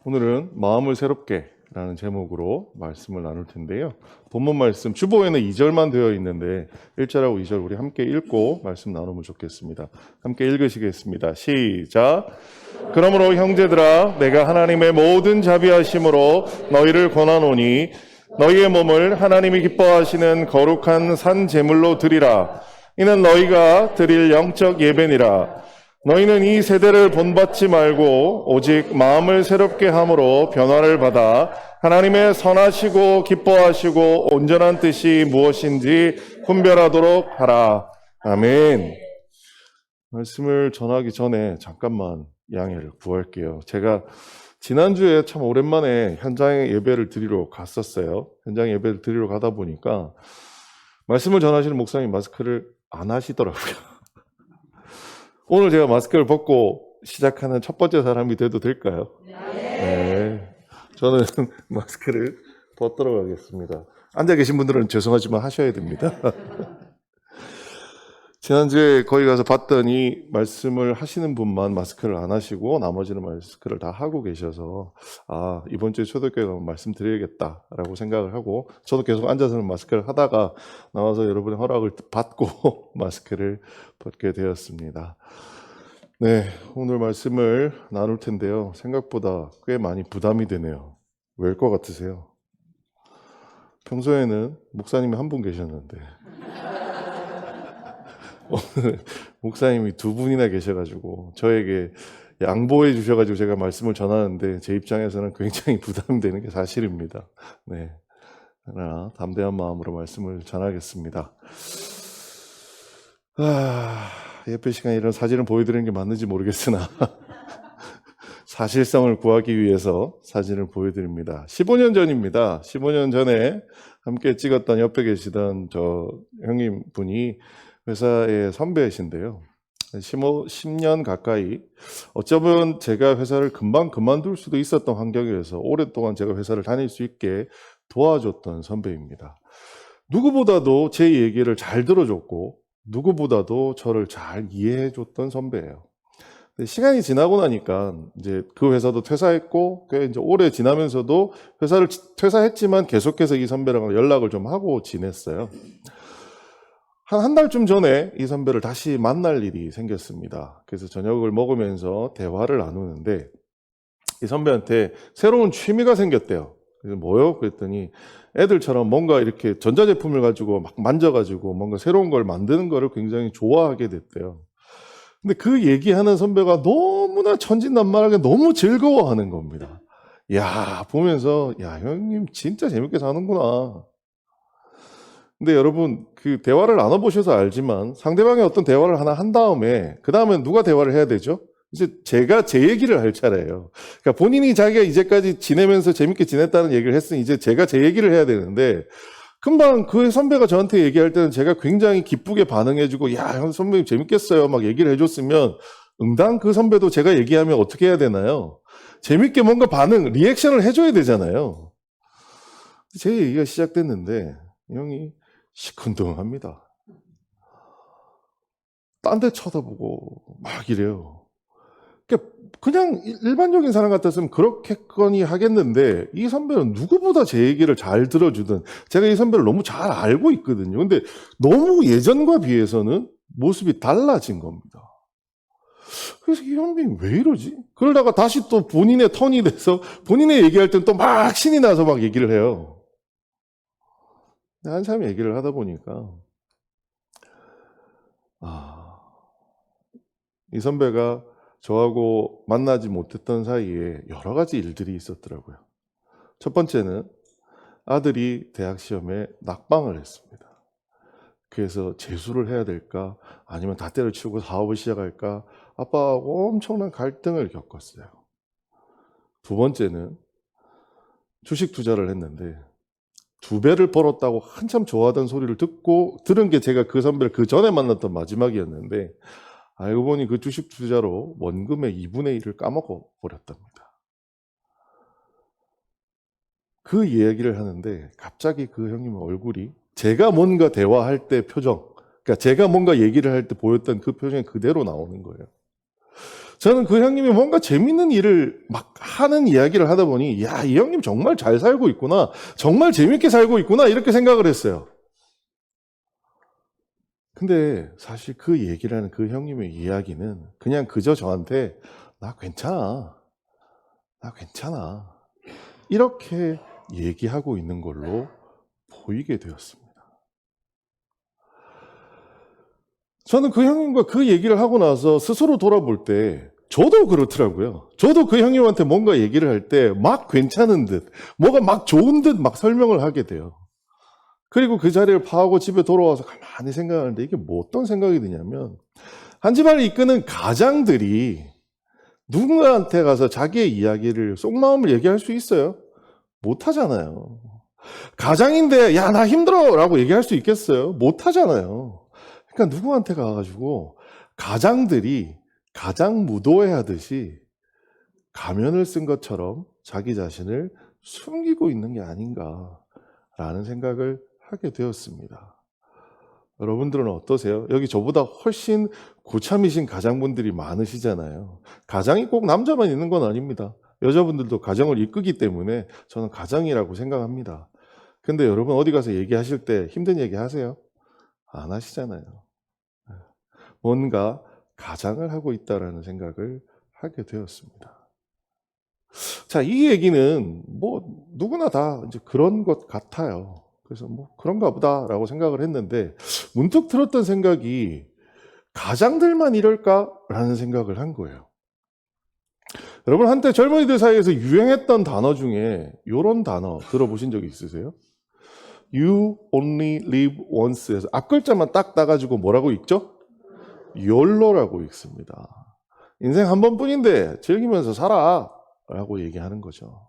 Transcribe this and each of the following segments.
오늘은 마음을 새롭게 라는 제목으로 말씀을 나눌 텐데요. 본문 말씀 주보에는 2절만 되어 있는데 1절하고 2절 우리 함께 읽고 말씀 나누면 좋겠습니다. 함께 읽으시겠습니다. 시작. 그러므로 형제들아 내가 하나님의 모든 자비하심으로 너희를 권하노니 너희의 몸을 하나님이 기뻐하시는 거룩한 산 제물로 드리라. 이는 너희가 드릴 영적 예배니라. 너희는 이 세대를 본받지 말고 오직 마음을 새롭게 함으로 변화를 받아 하나님의 선하시고 기뻐하시고 온전한 뜻이 무엇인지 분별하도록 하라. 아멘. 말씀을 전하기 전에 잠깐만 양해를 구할게요. 제가 지난주에 참 오랜만에 현장에 예배를 드리러 갔었어요. 현장 예배를 드리러 가다 보니까 말씀을 전하시는 목사님 마스크를 안 하시더라고요. 오늘 제가 마스크를 벗고 시작하는 첫 번째 사람이 돼도 될까요? 네. 저는 마스크를 벗도록 하겠습니다. 앉아 계신 분들은 죄송하지만 하셔야 됩니다. 지난주에 거기 가서 봤더니 말씀을 하시는 분만 마스크를 안 하시고 나머지는 마스크를 다 하고 계셔서 이번 주에 초대교회 가면 말씀드려야겠다라고 생각을 하고 저도 계속 앉아서는 마스크를 하다가 나와서 여러분의 허락을 받고 마스크를 벗게 되었습니다. 네, 오늘 말씀을 나눌 텐데요. 생각보다 꽤 많이 부담이 되네요. 왜일 것 같으세요? 평소에는 목사님이 한 분 계셨는데 오늘 목사님이 두 분이나 계셔가지고 저에게 양보해 주셔가지고 제가 말씀을 전하는데 제 입장에서는 굉장히 부담이 되는 게 사실입니다. 네, 그러나 담대한 마음으로 말씀을 전하겠습니다. 예배 시간에 이런 사진을 보여드리는 게 맞는지 모르겠으나 사실성을 구하기 위해서 사진을 보여드립니다. 15년 전입니다. 15년 전에 함께 찍었던 옆에 계시던 저 형님 분이 회사의 선배이신데요. 10년 가까이 어쩌면 제가 회사를 금방 그만둘 수도 있었던 환경에서 오랫동안 제가 회사를 다닐 수 있게 도와줬던 선배입니다. 누구보다도 제 얘기를 잘 들어줬고 누구보다도 저를 잘 이해해줬던 선배예요. 시간이 지나고 나니까 이제 그 회사도 퇴사했고 꽤 이제 오래 지나면서도 회사를 퇴사했지만 계속해서 이 선배랑 연락을 좀 하고 지냈어요. 한 달쯤 전에 이 선배를 다시 만날 일이 생겼습니다. 그래서 저녁을 먹으면서 대화를 나누는데 이 선배한테 새로운 취미가 생겼대요. 그래서 뭐요? 그랬더니 애들처럼 뭔가 이렇게 전자제품을 가지고 막 만져가지고 뭔가 새로운 걸 만드는 거를 굉장히 좋아하게 됐대요. 근데 그 얘기하는 선배가 너무나 천진난만하게 너무 즐거워하는 겁니다. 야, 보면서 야, 형님 진짜 재밌게 사는구나. 근데 여러분 그 대화를 나눠보셔서 알지만 상대방이 어떤 대화를 하나 한 다음에 그 다음에 누가 대화를 해야 되죠? 이제 제가 제 얘기를 할 차례예요. 그러니까 본인이 자기가 이제까지 지내면서 재밌게 지냈다는 얘기를 했으니 이제 제가 제 얘기를 해야 되는데 금방 그 선배가 저한테 얘기할 때는 제가 굉장히 기쁘게 반응해주고 야, 형 선배님 재밌겠어요 막 얘기를 해줬으면 응당 그 선배도 제가 얘기하면 어떻게 해야 되나요? 재밌게 뭔가 반응, 리액션을 해줘야 되잖아요. 제 얘기가 시작됐는데 형이 시큰둥합니다. 딴 데 쳐다보고 막 이래요. 그냥 일반적인 사람 같았으면 그렇겠거니 하겠는데 이 선배는 누구보다 제 얘기를 잘 들어주던 제가 이 선배를 너무 잘 알고 있거든요. 근데 너무 예전과 비해서는 모습이 달라진 겁니다. 그래서 이 형님이 왜 이러지? 그러다가 다시 또 본인의 턴이 돼서 본인의 얘기할 땐 또 막 신이 나서 막 얘기를 해요. 한참 얘기를 하다 보니까 이 선배가 저하고 만나지 못했던 사이에 여러 가지 일들이 있었더라고요. 첫 번째는 아들이 대학 시험에 낙방을 했습니다. 그래서 재수를 해야 될까 아니면 다 때려치우고 사업을 시작할까 아빠하고 엄청난 갈등을 겪었어요. 두 번째는 주식 투자를 했는데 2배를 벌었다고 한참 좋아하던 소리를 들은 게 제가 그 선배를 그 전에 만났던 마지막이었는데 알고 보니 그 주식 투자로 원금의 2분의 1을 까먹어 버렸답니다. 그 이야기를 하는데 갑자기 그 형님의 얼굴이 제가 뭔가 대화할 때 표정, 그러니까 제가 뭔가 얘기를 할 때 보였던 그 표정이 그대로 나오는 거예요. 저는 그 형님이 뭔가 재밌는 일을 막 하는 이야기를 하다 보니, 야, 이 형님 정말 잘 살고 있구나. 정말 재밌게 살고 있구나. 이렇게 생각을 했어요. 근데 사실 그 얘기를 하는 그 형님의 이야기는 그냥 그저 저한테, 나 괜찮아. 나 괜찮아. 이렇게 얘기하고 있는 걸로 보이게 되었습니다. 저는 그 형님과 그 얘기를 하고 나서 스스로 돌아볼 때 저도 그렇더라고요. 저도 그 형님한테 뭔가 얘기를 할 때 막 괜찮은 듯, 뭐가 막 좋은 듯 막 설명을 하게 돼요. 그리고 그 자리를 파하고 집에 돌아와서 가만히 생각하는데 이게 뭐 어떤 생각이 드냐면, 한 집안을 이끄는 가장들이 누군가한테 가서 자기의 이야기를 속마음을 얘기할 수 있어요? 못 하잖아요. 가장인데 야, 나 힘들어 라고 얘기할 수 있겠어요? 못 하잖아요. 그러니까 누구한테 가가지고 가장들이 가장 무도회 하듯이 가면을 쓴 것처럼 자기 자신을 숨기고 있는 게 아닌가라는 생각을 하게 되었습니다. 여러분들은 어떠세요? 여기 저보다 훨씬 고참이신 가장분들이 많으시잖아요. 가장이 꼭 남자만 있는 건 아닙니다. 여자분들도 가정을 이끄기 때문에 저는 가장이라고 생각합니다. 근데 여러분 어디 가서 얘기하실 때 힘든 얘기 하세요? 안 하시잖아요. 뭔가 가장을 하고 있다라는 생각을 하게 되었습니다. 자, 이 얘기는 뭐 누구나 다 이제 그런 것 같아요. 그래서 뭐 그런가 보다라고 생각을 했는데, 문득 들었던 생각이 가장들만 이럴까라는 생각을 한 거예요. 여러분 한때 젊은이들 사이에서 유행했던 단어 중에 이런 단어 들어보신 적 있으세요? You only live once에서 앞글자만 딱 따가지고 뭐라고 읽죠? YOLO라고 읽습니다. 인생 한 번뿐인데 즐기면서 살아 라고 얘기하는 거죠.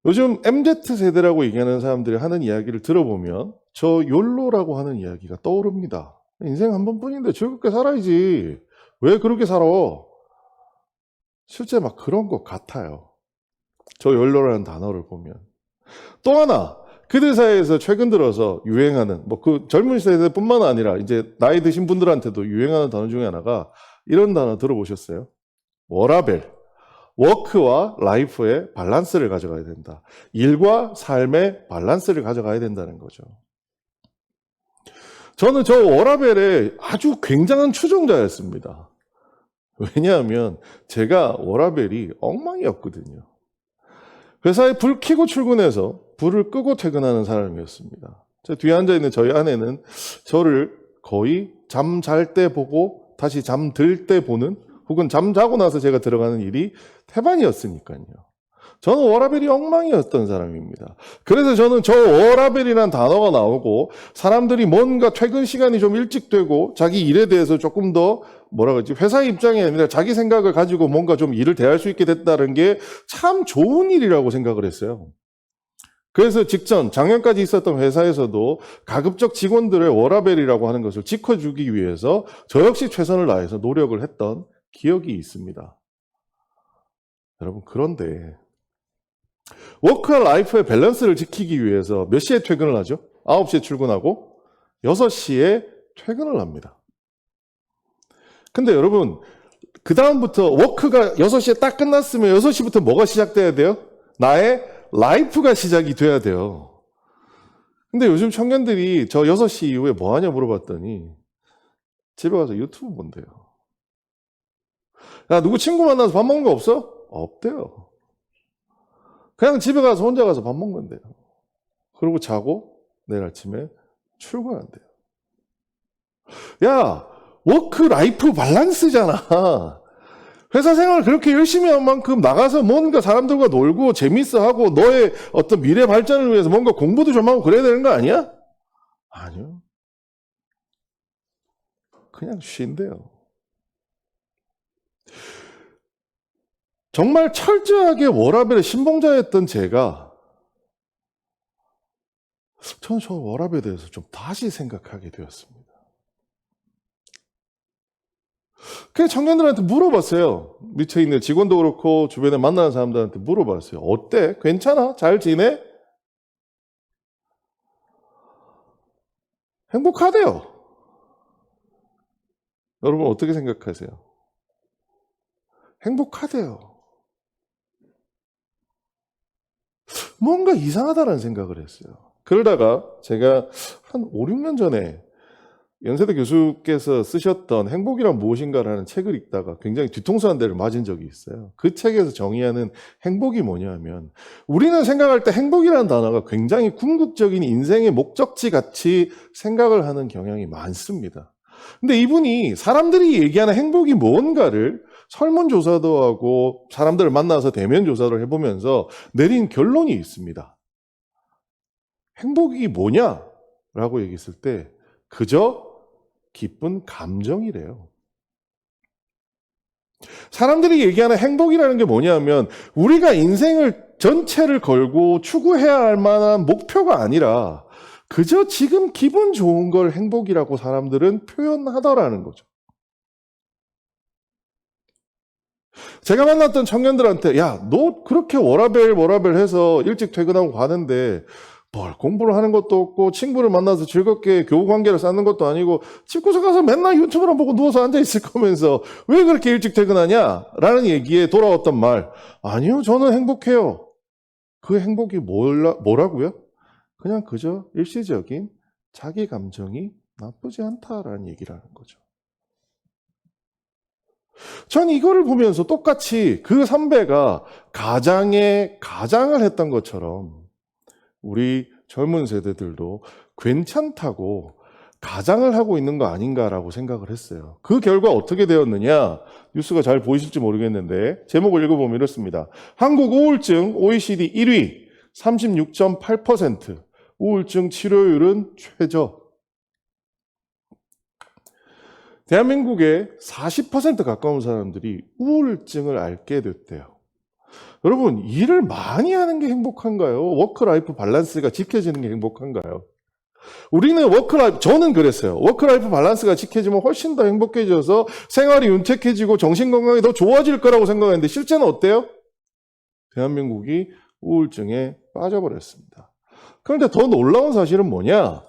요즘 MZ세대라고 얘기하는 사람들이 하는 이야기를 들어보면 저 YOLO라고 하는 이야기가 떠오릅니다. 인생 한 번뿐인데 즐겁게 살아야지. 왜 그렇게 살아? 실제 막 그런 것 같아요. 저 YOLO라는 단어를 보면. 또 하나, 그들 사이에서 최근 들어서 유행하는, 뭐 그 젊은 세대뿐만 아니라 이제 나이 드신 분들한테도 유행하는 단어 중에 하나가 이런 단어 들어보셨어요? 워라밸. 워크와 라이프의 밸런스를 가져가야 된다. 일과 삶의 밸런스를 가져가야 된다는 거죠. 저는 저 워라밸의 아주 굉장한 추종자였습니다. 왜냐하면 제가 워라밸이 엉망이었거든요. 회사에 불 켜고 출근해서 불을 끄고 퇴근하는 사람이었습니다. 제 뒤에 앉아있는 저희 아내는 저를 거의 잠 잘 때 보고 다시 잠들 때 보는, 혹은 잠자고 나서 제가 들어가는 일이 태반이었으니까요. 저는 워라밸이 엉망이었던 사람입니다. 그래서 저는 저 워라밸이라는 단어가 나오고 사람들이 뭔가 퇴근 시간이 좀 일찍 되고 자기 일에 대해서 조금 더 뭐라 그러지, 회사 입장이 아니라 자기 생각을 가지고 뭔가 좀 일을 대할 수 있게 됐다는 게 참 좋은 일이라고 생각을 했어요. 그래서 직전 작년까지 있었던 회사에서도 가급적 직원들의 워라밸이라고 하는 것을 지켜주기 위해서 저 역시 최선을 다해서 노력을 했던 기억이 있습니다. 여러분, 그런데 워크와 라이프의 밸런스를 지키기 위해서 몇 시에 퇴근을 하죠? 9시에 출근하고 6시에 퇴근을 합니다. 근데 여러분, 그 다음부터 워크가 6시에 딱 끝났으면 6시부터 뭐가 시작돼야 돼요? 나의 라이프가 시작이 돼야 돼요. 근데 요즘 청년들이 저 6시 이후에 뭐 하냐 물어봤더니 집에 가서 유튜브 본대요. 야, 누구 친구 만나서 밥 먹는 거 없어? 없대요. 그냥 집에 가서 혼자 가서 밥 먹는데요. 그리고 자고 내일 아침에 출근한대요. 야, 워크 라이프 밸런스잖아. 회사 생활 그렇게 열심히 한 만큼 나가서 뭔가 사람들과 놀고 재밌어 하고 너의 어떤 미래 발전을 위해서 뭔가 공부도 좀 하고 그래야 되는 거 아니야? 아니요. 그냥 쉰대요. 정말 철저하게 워라밸의 신봉자였던 제가, 저는 저 워라밸에 대해서 좀 다시 생각하게 되었습니다. 그래서 청년들한테 물어봤어요. 밑에 있는 직원도 그렇고 주변에 만나는 사람들한테 물어봤어요. 어때? 괜찮아? 잘 지내? 행복하대요. 여러분 어떻게 생각하세요? 행복하대요. 뭔가 이상하다는 생각을 했어요. 그러다가 제가 한 5, 6년 전에 연세대 교수께서 쓰셨던 행복이란 무엇인가라는 책을 읽다가 굉장히 뒤통수 한 대를 맞은 적이 있어요. 그 책에서 정의하는 행복이 뭐냐면, 우리는 생각할 때 행복이라는 단어가 굉장히 궁극적인 인생의 목적지 같이 생각을 하는 경향이 많습니다. 근데 이분이 사람들이 얘기하는 행복이 뭔가를 설문조사도 하고 사람들을 만나서 대면 조사를 해보면서 내린 결론이 있습니다. 행복이 뭐냐라고 얘기했을 때 그저 기쁜 감정이래요. 사람들이 얘기하는 행복이라는 게 뭐냐면 우리가 인생을 전체를 걸고 추구해야 할 만한 목표가 아니라 그저 지금 기분 좋은 걸 행복이라고 사람들은 표현하더라는 거죠. 제가 만났던 청년들한테 야, 너 그렇게 워라밸 해서 일찍 퇴근하고 가는데 뭘 공부를 하는 것도 없고 친구를 만나서 즐겁게 교우관계를 쌓는 것도 아니고 집구석 가서 맨날 유튜브만 보고 누워서 앉아있을 거면서 왜 그렇게 일찍 퇴근하냐? 라는 얘기에 돌아왔던 말, 아니요, 저는 행복해요. 그 행복이 뭐라고요? 그냥 그저 일시적인 자기 감정이 나쁘지 않다라는 얘기라는 거죠. 전 이거를 보면서 똑같이 그 선배가 가장을 했던 것처럼 우리 젊은 세대들도 괜찮다고 가장을 하고 있는 거 아닌가라고 생각을 했어요. 그 결과 어떻게 되었느냐? 뉴스가 잘 보이실지 모르겠는데 제목을 읽어보면 이렇습니다. 한국 우울증 OECD 1위 36.8%, 우울증 치료율은 최저. 대한민국의 40% 가까운 사람들이 우울증을 앓게 됐대요. 여러분, 일을 많이 하는 게 행복한가요? 워크라이프 밸런스가 지켜지는 게 행복한가요? 우리는 저는 그랬어요. 워크라이프 밸런스가 지켜지면 훨씬 더 행복해져서 생활이 윤택해지고 정신건강이 더 좋아질 거라고 생각했는데 실제는 어때요? 대한민국이 우울증에 빠져버렸습니다. 그런데 더 놀라운 사실은 뭐냐?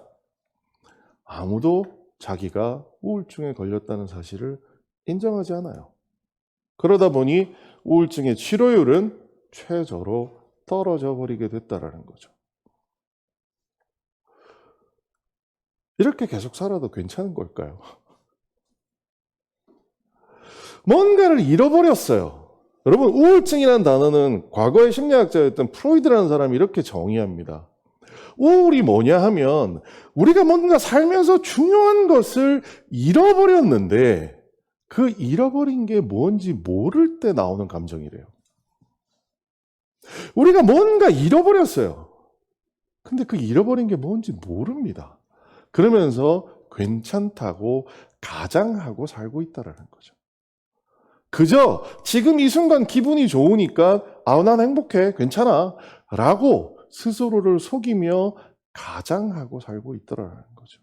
아무도 자기가 우울증에 걸렸다는 사실을 인정하지 않아요. 그러다 보니 우울증의 치료율은 최저로 떨어져 버리게 됐다라는 거죠. 이렇게 계속 살아도 괜찮은 걸까요? 뭔가를 잃어버렸어요. 여러분, 우울증이라는 단어는 과거의 심리학자였던 프로이드라는 사람이 이렇게 정의합니다. 우울이 뭐냐 하면 우리가 뭔가 살면서 중요한 것을 잃어버렸는데 그 잃어버린 게 뭔지 모를 때 나오는 감정이래요. 우리가 뭔가 잃어버렸어요. 근데 그 잃어버린 게 뭔지 모릅니다. 그러면서 괜찮다고 가장하고 살고 있다는 거죠. 그저 지금 이 순간 기분이 좋으니까 난 행복해, 괜찮아 라고 스스로를 속이며 가장하고 살고 있더라는 거죠.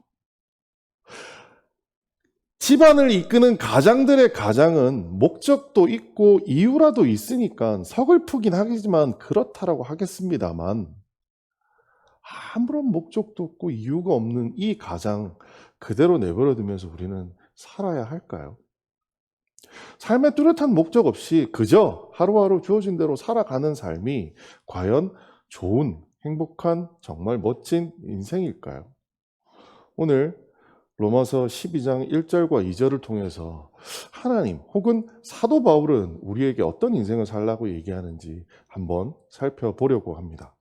집안을 이끄는 가장들의 가장은 목적도 있고 이유라도 있으니까 서글프긴 하겠지만 그렇다라고 하겠습니다만 아무런 목적도 없고 이유가 없는 이 가장 그대로 내버려 두면서 우리는 살아야 할까요? 삶의 뚜렷한 목적 없이 그저 하루하루 주어진 대로 살아가는 삶이 과연 좋은, 행복한, 정말 멋진 인생일까요? 오늘 로마서 12장 1절과 2절을 통해서 하나님 혹은 사도 바울은 우리에게 어떤 인생을 살라고 얘기하는지 한번 살펴보려고 합니다.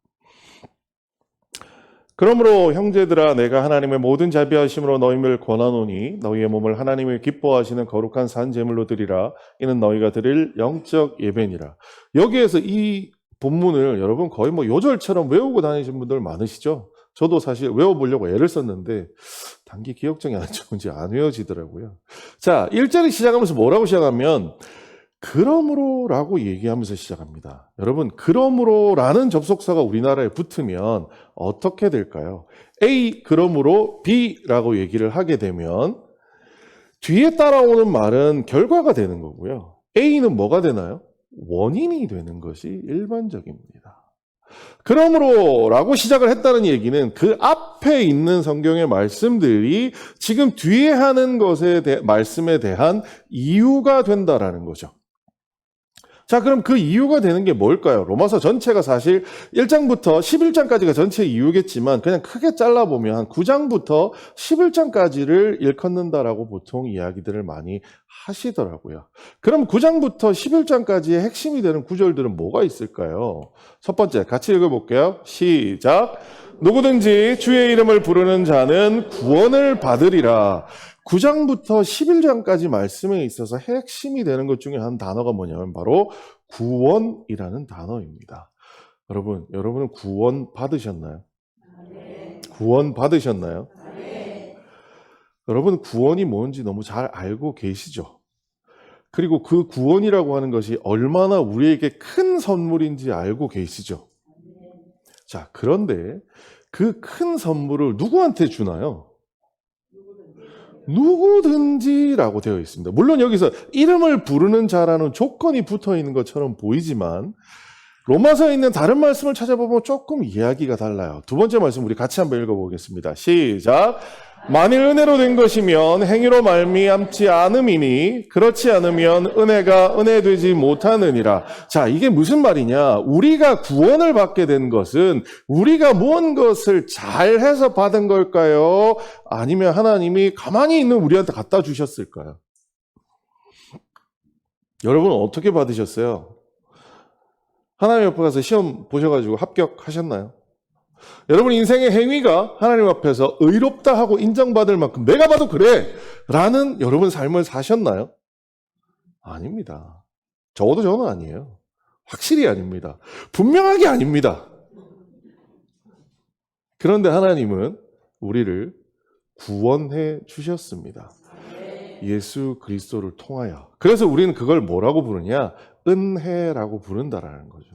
그러므로 형제들아 내가 하나님의 모든 자비하심으로 너희를 권하노니 너희의 몸을 하나님을 기뻐하시는 거룩한 산 제물로 드리라. 이는 너희가 드릴 영적 예배니라. 여기에서 이 본문을 여러분 거의 요절처럼 외우고 다니신 분들 많으시죠? 저도 사실 외워보려고 애를 썼는데 단기 기억력이 안 좋은지 안 외워지더라고요. 자, 1절이 시작하면서 뭐라고 시작하면 그러므로 라고 얘기하면서 시작합니다. 여러분, 그러므로 라는 접속사가 우리나라에 붙으면 어떻게 될까요? A, 그러므로 B 라고 얘기를 하게 되면 뒤에 따라오는 말은 결과가 되는 거고요. A는 뭐가 되나요? 원인이 되는 것이 일반적입니다. 그러므로 라고 시작을 했다는 얘기는 그 앞에 있는 성경의 말씀들이 지금 뒤에 하는 것에 말씀에 대한 이유가 된다라는 거죠. 자, 그럼 그 이유가 되는 게 뭘까요? 로마서 전체가 사실 1장부터 11장까지가 전체 이유겠지만 그냥 크게 잘라보면 9장부터 11장까지를 일컫는다라고 보통 이야기들을 많이 하시더라고요. 그럼 9장부터 11장까지의 핵심이 되는 구절들은 뭐가 있을까요? 첫 번째, 같이 읽어볼게요. 시작. 누구든지 주의 이름을 부르는 자는 구원을 받으리라. 9장부터 11장까지 말씀에 있어서 핵심이 되는 것 중에 한 단어가 뭐냐면 바로 구원이라는 단어입니다. 여러분은 구원 받으셨나요? 네. 구원 받으셨나요? 네. 여러분 구원이 뭔지 너무 잘 알고 계시죠? 그리고 그 구원이라고 하는 것이 얼마나 우리에게 큰 선물인지 알고 계시죠? 자, 그런데 그 큰 선물을 누구한테 주나요? 누구든지라고 되어 있습니다. 물론 여기서 이름을 부르는 자라는 조건이 붙어 있는 것처럼 보이지만 로마서에 있는 다른 말씀을 찾아보면 조금 이야기가 달라요. 두 번째 말씀 우리 같이 한번 읽어보겠습니다. 시작. 만일 은혜로 된 것이면 행위로 말미암지 않음이니 그렇지 않으면 은혜가 은혜되지 못하느니라. 자, 이게 무슨 말이냐? 우리가 구원을 받게 된 것은 우리가 무언 것을 잘해서 받은 걸까요? 아니면 하나님이 가만히 있는 우리한테 갖다 주셨을까요? 여러분은 어떻게 받으셨어요? 하나님 앞에 가서 시험 보셔가지고 합격하셨나요? 여러분 인생의 행위가 하나님 앞에서 의롭다 하고 인정받을 만큼 내가 봐도 그래 라는 여러분 삶을 사셨나요? 아닙니다. 적어도 저는 아니에요. 확실히 아닙니다. 분명하게 아닙니다. 그런데 하나님은 우리를 구원해 주셨습니다. 예수 그리스도를 통하여. 그래서 우리는 그걸 뭐라고 부르냐? 은혜라고 부른다라는 거죠.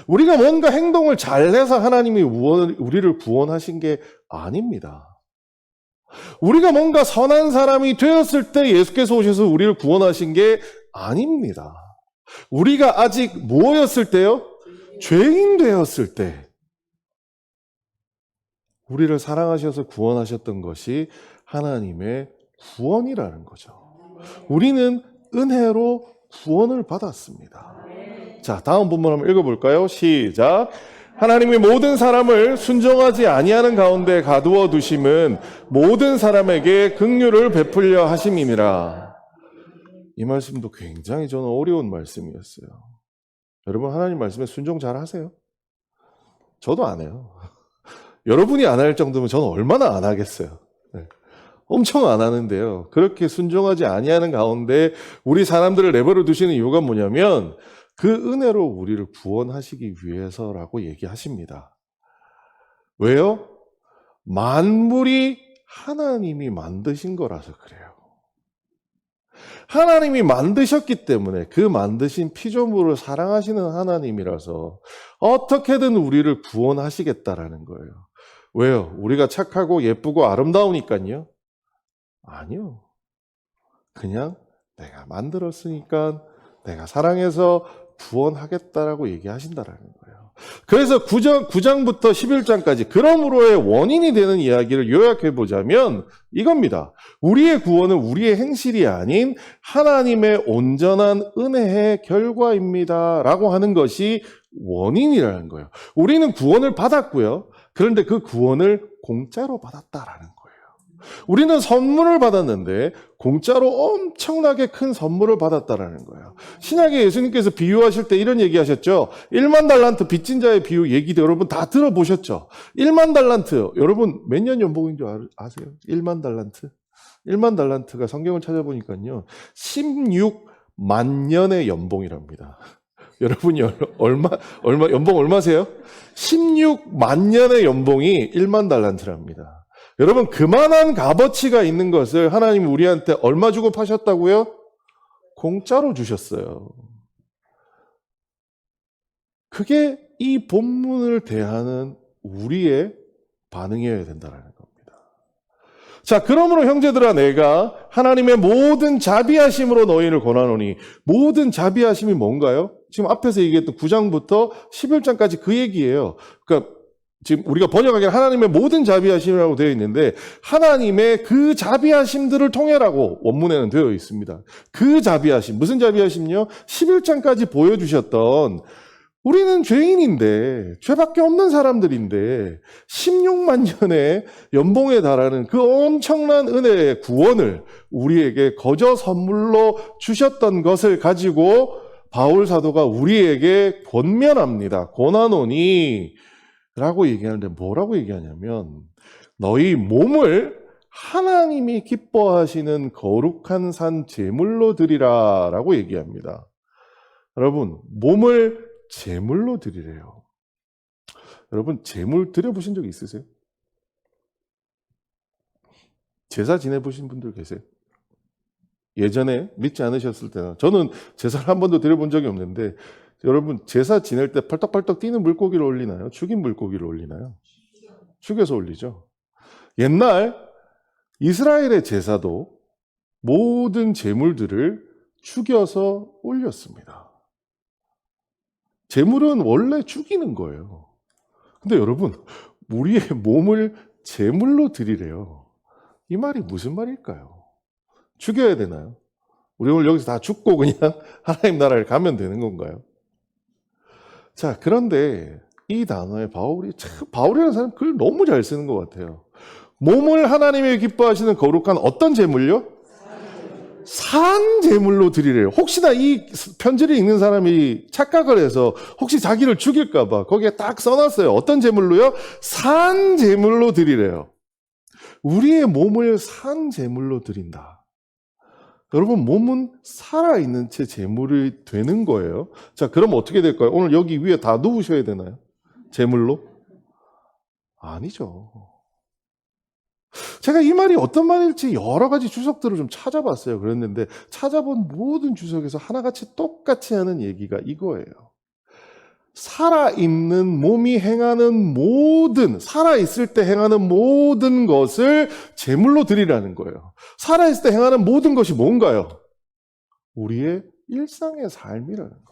우리가 뭔가 행동을 잘해서 하나님이 우리를 구원하신 게 아닙니다. 우리가 뭔가 선한 사람이 되었을 때 예수께서 오셔서 우리를 구원하신 게 아닙니다. 우리가 아직 뭐였을 때요? 죄인 되었을 때 우리를 사랑하셔서 구원하셨던 것이 하나님의 구원이라는 거죠. 우리는 은혜로 구원을 받았습니다. 자, 다음 본문 한번 읽어볼까요? 시작. 하나님이 모든 사람을 순종하지 아니하는 가운데 가두어 두심은 모든 사람에게 긍휼을 베풀려 하심이니라. 이 말씀도 굉장히 저는 어려운 말씀이었어요. 여러분 하나님 말씀에 순종 잘 하세요? 저도 안 해요. 여러분이 안 할 정도면 저는 얼마나 안 하겠어요. 네. 엄청 안 하는데요. 그렇게 순종하지 아니하는 가운데 우리 사람들을 내버려 두시는 이유가 뭐냐면 그 은혜로 우리를 구원하시기 위해서라고 얘기하십니다. 왜요? 만물이 하나님이 만드신 거라서 그래요. 하나님이 만드셨기 때문에 그 만드신 피조물을 사랑하시는 하나님이라서 어떻게든 우리를 구원하시겠다라는 거예요. 왜요? 우리가 착하고 예쁘고 아름다우니까요? 아니요. 그냥 내가 만들었으니까 내가 사랑해서 구원하겠다라고 얘기하신다라는 거예요. 그래서 9장부터 11장까지 그러므로의 원인이 되는 이야기를 요약해 보자면 이겁니다. 우리의 구원은 우리의 행실이 아닌 하나님의 온전한 은혜의 결과입니다. 라고 하는 것이 원인이라는 거예요. 우리는 구원을 받았고요. 그런데 그 구원을 공짜로 받았다라는 거예요. 우리는 선물을 받았는데 공짜로 엄청나게 큰 선물을 받았다라는 거예요. 신약에 예수님께서 비유하실 때 이런 얘기 하셨죠. 1만 달란트 빚진 자의 비유 얘기도 여러분 다 들어보셨죠. 1만 달란트 여러분 몇 년 연봉인 줄 아세요? 1만 달란트? 1만 달란트가 성경을 찾아보니까요 16만 년의 연봉이랍니다. 여러분이 연봉 얼마세요? 16만 년의 연봉이 1만 달란트랍니다. 여러분 그만한 값어치가 있는 것을 하나님 우리한테 얼마 주고 파셨다고요? 공짜로 주셨어요. 그게 이 본문을 대하는 우리의 반응이어야 된다는 겁니다. 자, 그러므로 형제들아 내가 하나님의 모든 자비하심으로 너희를 권하노니 모든 자비하심이 뭔가요? 지금 앞에서 얘기했던 9장부터 11장까지 그 얘기예요. 그러니까 지금 우리가 번역하기는 하나님의 모든 자비하심이라고 되어 있는데 하나님의 그 자비하심들을 통해라고 원문에는 되어 있습니다. 그 자비하심, 무슨 자비하심요? 11장까지 보여주셨던 우리는 죄인인데 죄밖에 없는 사람들인데 16만 년의 연봉에 달하는 그 엄청난 은혜의 구원을 우리에게 거저 선물로 주셨던 것을 가지고 바울 사도가 우리에게 권면합니다. 권하노니 라고 얘기하는데 뭐라고 얘기하냐면 너희 몸을 하나님이 기뻐하시는 거룩한 산 제물로 드리라 라고 얘기합니다. 여러분, 몸을 제물로 드리래요. 여러분, 제물 드려보신 적 있으세요? 제사 지내보신 분들 계세요? 예전에 믿지 않으셨을 때는 저는 제사를 한 번도 드려본 적이 없는데 여러분 제사 지낼 때 펄떡펄떡 뛰는 물고기를 올리나요? 죽인 물고기를 올리나요? 죽여서 올리죠. 옛날 이스라엘의 제사도 모든 제물들을 죽여서 올렸습니다. 제물은 원래 죽이는 거예요. 근데 여러분 우리의 몸을 제물로 드리래요. 이 말이 무슨 말일까요? 죽여야 되나요? 우리 오늘 여기서 다 죽고 그냥 하나님 나라를 가면 되는 건가요? 자, 그런데 이 단어에 바울이라는 사람 글 너무 잘 쓰는 것 같아요. 몸을 하나님이 기뻐하시는 거룩한 어떤 제물요? 산 제물로 드리래요. 혹시나 이 편지를 읽는 사람이 착각을 해서 혹시 자기를 죽일까 봐 거기에 딱 써놨어요. 어떤 제물로요? 산 제물로 드리래요. 우리의 몸을 산 제물로 드린다. 여러분 몸은 살아있는 채 제물이 되는 거예요. 자, 그럼 어떻게 될까요? 오늘 여기 위에 다 누우셔야 되나요? 제물로? 아니죠. 제가 이 말이 어떤 말일지 여러 가지 주석들을 좀 찾아봤어요. 그랬는데 찾아본 모든 주석에서 하나같이 똑같이 하는 얘기가 이거예요. 살아있는 몸이 행하는 살아있을 때 행하는 모든 것을 제물로 드리라는 거예요. 살아있을 때 행하는 모든 것이 뭔가요? 우리의 일상의 삶이라는 겁니다.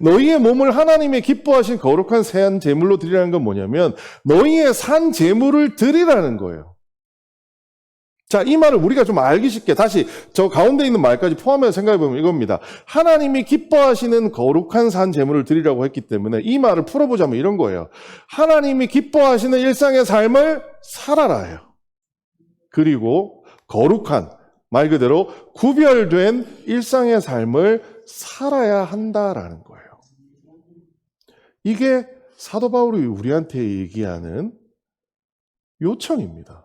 너희의 몸을 하나님의 기뻐하신 거룩한 산 제물로 드리라는 건 뭐냐면 너희의 산 제물을 드리라는 거예요. 자, 이 말을 우리가 좀 알기 쉽게 다시 저 가운데 있는 말까지 포함해서 생각해보면 이겁니다. 하나님이 기뻐하시는 거룩한 산 제물을 드리라고 했기 때문에 이 말을 풀어보자면 이런 거예요. 하나님이 기뻐하시는 일상의 삶을 살아라요. 그리고 거룩한, 말 그대로 구별된 일상의 삶을 살아야 한다라는 거예요. 이게 사도 바울이 우리한테 얘기하는 요청입니다.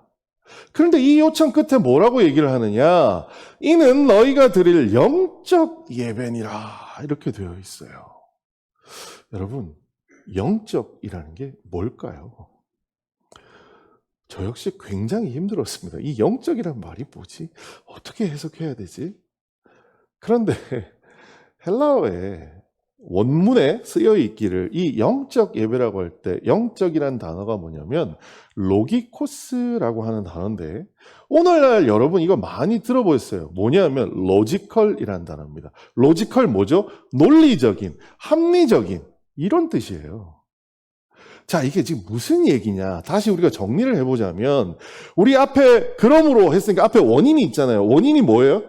그런데 이 요청 끝에 뭐라고 얘기를 하느냐? 이는 너희가 드릴 영적 예배니라 이렇게 되어 있어요. 여러분, 영적이라는 게 뭘까요? 저 역시 굉장히 힘들었습니다. 이 영적이란 말이 뭐지? 어떻게 해석해야 되지? 그런데 헬라어에 원문에 쓰여 있기를 이 영적 예배라고 할 때 영적이라는 단어가 뭐냐면 로기코스라고 하는 단어인데 오늘날 여러분 이거 많이 들어보셨어요. 뭐냐면 로지컬이라는 단어입니다. 로지컬 뭐죠? 논리적인, 합리적인 이런 뜻이에요. 자, 이게 지금 무슨 얘기냐? 다시 우리가 정리를 해보자면 우리 앞에 그러므로 했으니까 앞에 원인이 있잖아요. 원인이 뭐예요?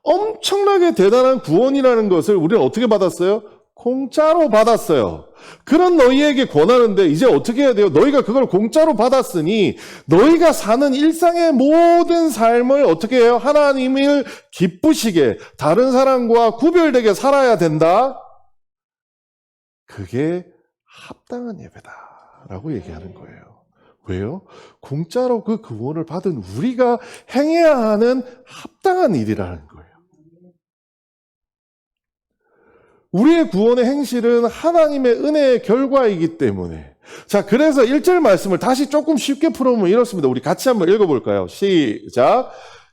엄청나게 대단한 구원이라는 것을 우리는 어떻게 받았어요? 공짜로 받았어요. 그런 너희에게 권하는데 이제 어떻게 해야 돼요? 너희가 그걸 공짜로 받았으니 너희가 사는 일상의 모든 삶을 어떻게 해요? 하나님을 기쁘시게 다른 사람과 구별되게 살아야 된다. 그게 합당한 예배다라고 얘기하는 거예요. 왜요? 공짜로 그 구원을 받은 우리가 행해야 하는 합당한 일이라는 거예요. 우리의 구원의 행실은 하나님의 은혜의 결과이기 때문에 자, 그래서 1절 말씀을 다시 조금 쉽게 풀어보면 이렇습니다. 우리 같이 한번 읽어볼까요? 시작!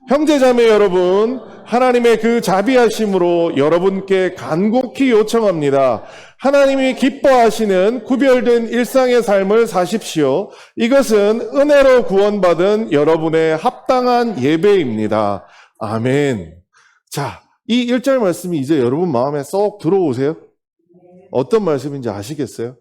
형제자매 여러분, 하나님의 그 자비하심으로 여러분께 간곡히 요청합니다. 하나님이 기뻐하시는 구별된 일상의 삶을 사십시오. 이것은 은혜로 구원받은 여러분의 합당한 예배입니다. 아멘. 자, 이 1절 말씀이 이제 여러분 마음에 쏙 들어오세요? 어떤 말씀인지 아시겠어요?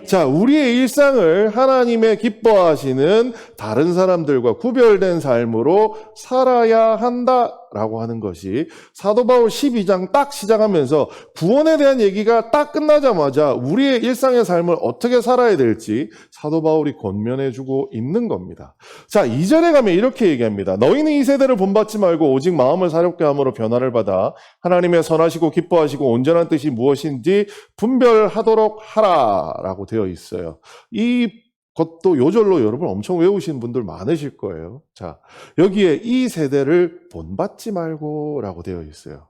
자, 우리의 일상을 하나님의 기뻐하시는 다른 사람들과 구별된 삶으로 살아야 한다라고 하는 것이 사도 바울 12장 딱 시작하면서 구원에 대한 얘기가 딱 끝나자마자 우리의 일상의 삶을 어떻게 살아야 될지 사도 바울이 권면해주고 있는 겁니다. 자, 2절에 가면 이렇게 얘기합니다. 너희는 이 세대를 본받지 말고 오직 마음을 사롭게 함으로 변화를 받아 하나님의 선하시고 기뻐하시고 온전한 뜻이 무엇인지 분별하도록 하라라고 되어 있어요. 이 것도 요절로 여러분 엄청 외우시는 분들 많으실 거예요. 자, 여기에 이 세대를 본받지 말고 라고 되어 있어요.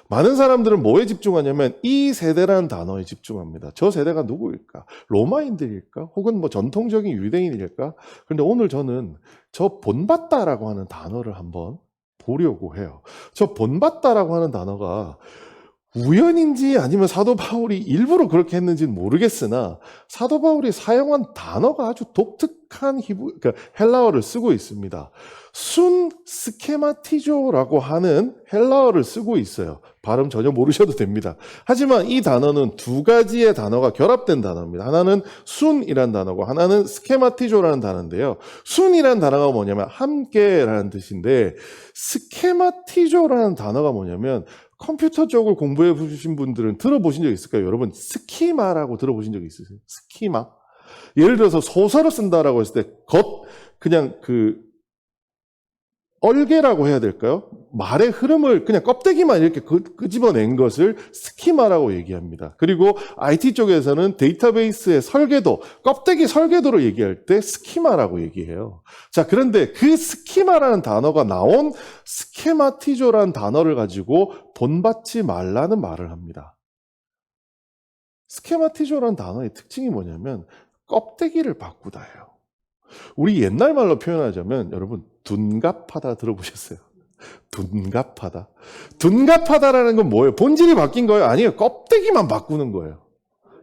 많은 사람들은 뭐에 집중하냐면 이 세대라는 단어에 집중합니다. 저 세대가 누구일까? 로마인들일까? 혹은 뭐 전통적인 유대인일까? 그런데 오늘 저는 저 본받다라고 하는 단어를 한번 보려고 해요. 저 본받다라고 하는 단어가 우연인지 아니면 사도 바울이 일부러 그렇게 했는지는 모르겠으나 사도 바울이 사용한 단어가 아주 독특한 그러니까 헬라어를 쓰고 있습니다. 순 스케마티조라고 하는 헬라어를 쓰고 있어요. 발음 전혀 모르셔도 됩니다. 하지만 이 단어는 두 가지의 단어가 결합된 단어입니다. 하나는 순이라는 단어고 하나는 스케마티조라는 단어인데요. 순이라는 단어가 뭐냐면 함께라는 뜻인데 스케마티조라는 단어가 뭐냐면 컴퓨터 쪽을 공부해 보신 분들은 들어보신 적 있을까요? 여러분 스키마라고 들어보신 적 있으세요? 스키마? 예를 들어서 소설을 쓴다라고 했을 때 그냥 얼개라고 해야 될까요? 말의 흐름을 그냥 껍데기만 이렇게 끄집어낸 것을 스키마라고 얘기합니다. 그리고 IT 쪽에서는 데이터베이스의 설계도, 껍데기 설계도로 얘기할 때 스키마라고 얘기해요. 자, 그런데 그 스키마라는 단어가 나온 스케마티조라는 단어를 가지고 본받지 말라는 말을 합니다. 스케마티조라는 단어의 특징이 뭐냐면 껍데기를 바꾸다예요. 우리 옛날 말로 표현하자면 여러분 둔갑하다 들어보셨어요? 둔갑하다. 둔갑하다라는 건 뭐예요? 본질이 바뀐 거예요? 아니에요. 껍데기만 바꾸는 거예요.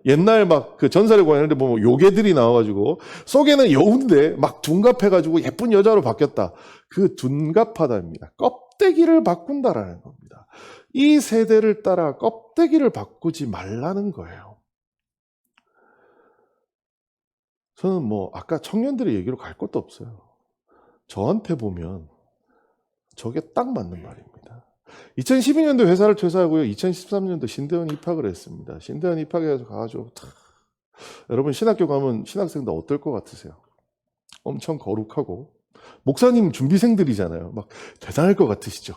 옛날 막 그 전설의 고향인데 뭐 요괴들이 나와가지고 속에는 여우인데 막 둔갑해가지고 예쁜 여자로 바뀌었다. 그 둔갑하다입니다. 껍데기를 바꾼다라는 겁니다. 이 세대를 따라 껍데기를 바꾸지 말라는 거예요. 저는 뭐 아까 청년들의 얘기로 갈 것도 없어요. 저한테 보면 저게 딱 맞는 말입니다. 2012년도 회사를 퇴사하고요. 2013년도 신대원 입학을 했습니다. 신대원 입학해서 가가지고 여러분 신학교 가면 신학생들 어떨 것 같으세요? 엄청 거룩하고 목사님 준비생들이잖아요. 막 대단할 것 같으시죠?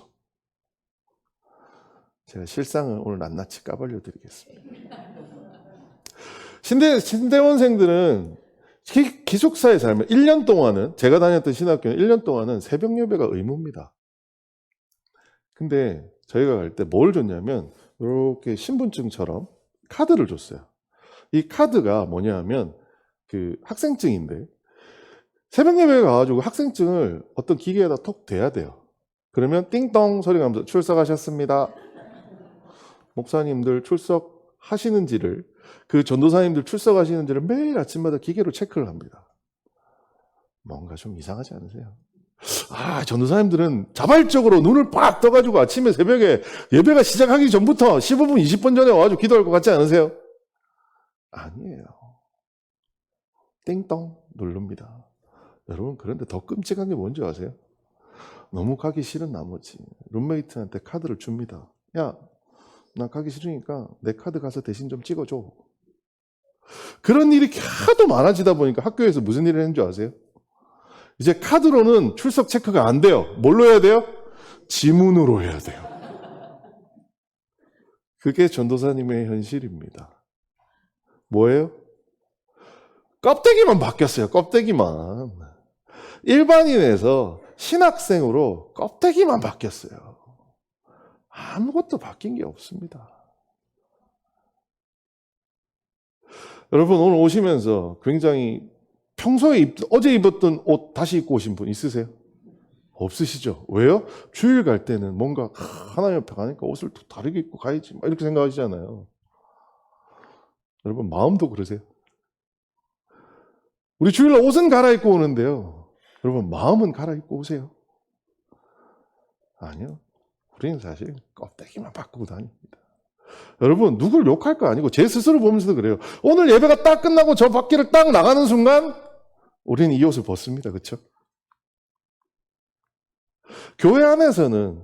제가 실상을 오늘 낱낱이 까발려 드리겠습니다. 신대원생들은 기숙사에 살면 1년 동안은 제가 다녔던 신학교는 1년 동안은 새벽 예배가 의무입니다. 근데 저희가 갈 때 뭘 줬냐면 이렇게 신분증처럼 카드를 줬어요. 이 카드가 뭐냐면 그 학생증인데 새벽 예배에 가가지고 학생증을 어떤 기계에다 톡 대야 돼요. 그러면 띵동 소리가 나면서 출석하셨습니다. 목사님들 출석하시는지를 그 전도사님들 출석하시는지를 매일 아침마다 기계로 체크를 합니다. 뭔가 좀 이상하지 않으세요? 전도사님들은 자발적으로 눈을 빡 떠가지고 아침에 새벽에 예배가 시작하기 전부터 15분, 20분 전에 와가지고 기도할 것 같지 않으세요? 아니에요. 띵동 누릅니다. 여러분, 그런데 더 끔찍한 게 뭔지 아세요? 너무 가기 싫은 나머지 룸메이트한테 카드를 줍니다. 야, 나 가기 싫으니까 내 카드 가서 대신 좀 찍어줘. 그런 일이 하도 많아지다 보니까 학교에서 무슨 일을 했는 줄 아세요? 이제 카드로는 출석 체크가 안 돼요. 뭘로 해야 돼요? 지문으로 해야 돼요. 그게 전도사님의 현실입니다. 뭐예요? 껍데기만 바뀌었어요. 껍데기만. 일반인에서 신학생으로 껍데기만 바뀌었어요. 아무것도 바뀐 게 없습니다. 여러분 오늘 오시면서 굉장히 평소에 어제 입었던 옷 다시 입고 오신 분 있으세요? 없으시죠? 왜요? 주일 갈 때는 뭔가 하나님 옆에 가니까 옷을 또 다르게 입고 가야지 이렇게 생각하시잖아요. 여러분 마음도 그러세요? 우리 주일날 옷은 갈아입고 오는데요. 여러분 마음은 갈아입고 오세요? 아니요. 우리는 사실 껍데기만 바꾸고 다닙니다. 여러분, 누굴 욕할 거 아니고 제 스스로 보면서도 그래요. 오늘 예배가 딱 끝나고 저 밖에를 딱 나가는 순간 우리는 이 옷을 벗습니다. 그렇죠? 교회 안에서는